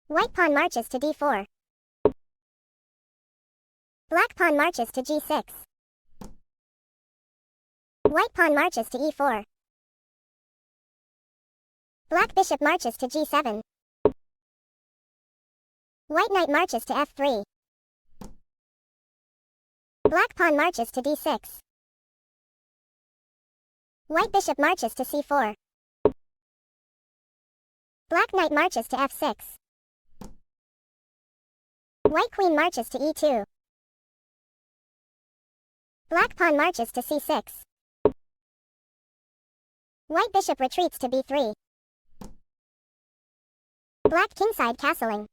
White pawn marches to d4. Black pawn marches to g6. White pawn marches to e4. Black bishop marches to g7. White knight marches to f3. Black pawn marches to d6. White bishop marches to c4. Black knight marches to f6. White queen marches to e2. Black pawn marches to c6. White bishop retreats to b3. Black kingside castling.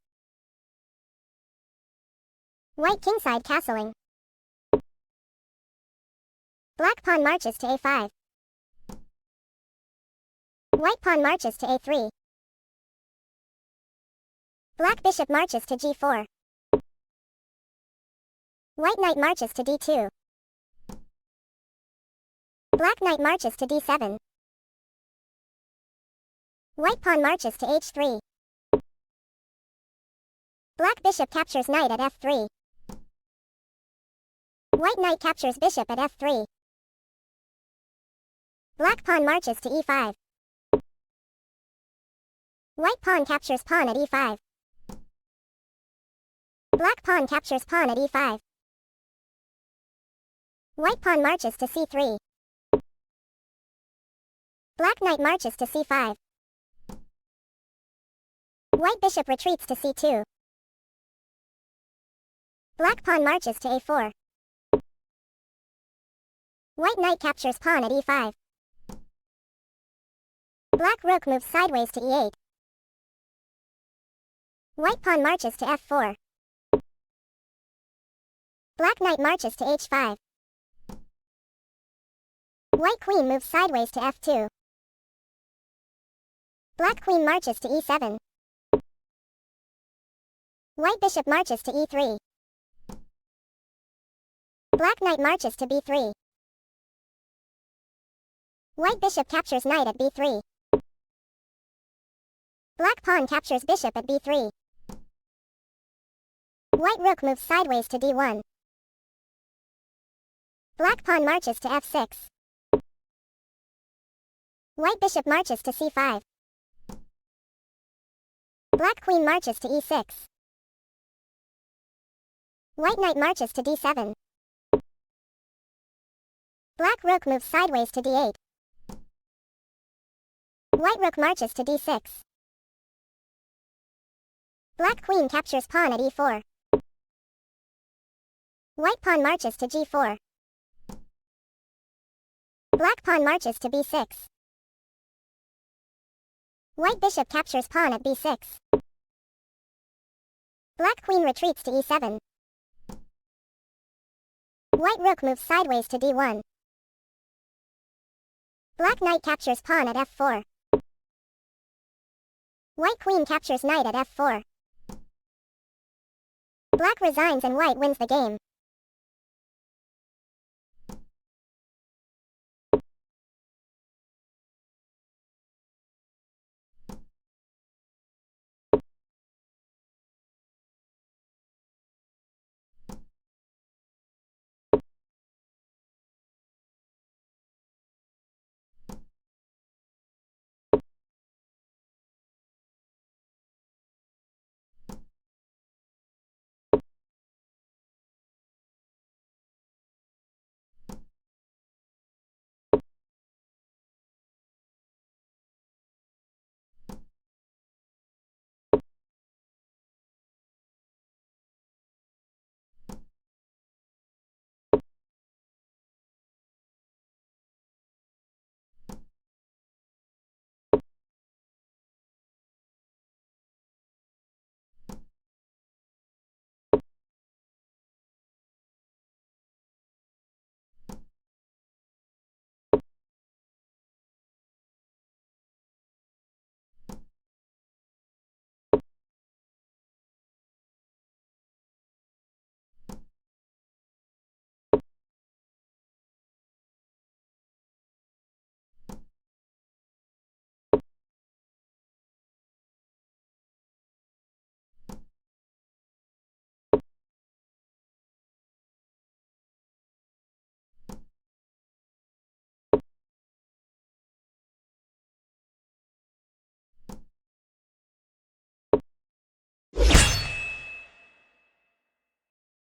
White kingside castling. Black pawn marches to a5. White pawn marches to a3. Black bishop marches to g4. White knight marches to d2. Black knight marches to d7. White pawn marches to h3. Black bishop captures knight at f3. White knight captures bishop at f3. Black pawn marches to e5. White pawn captures pawn at e5. Black pawn captures pawn at e5. White pawn marches to c3. Black knight marches to c5. White bishop retreats to c2. Black pawn marches to a4. White knight captures pawn at e5. Black rook moves sideways to e8. White pawn marches to f4. Black knight marches to h5. White queen moves sideways to f2. Black queen marches to e7. White bishop marches to e3. Black knight marches to b3. White bishop captures knight at b3. Black pawn captures bishop at b3. White rook moves sideways to d1. Black pawn marches to f6. White bishop marches to c5. Black queen marches to e6. White knight marches to d7. Black rook moves sideways to d8. White rook marches to d6. Black queen captures pawn at e4. White pawn marches to g4. Black pawn marches to b6. White bishop captures pawn at b6. Black queen retreats to e7. White rook moves sideways to d1. Black knight captures pawn at f4. White queen captures knight at f4. Black resigns and white wins the game.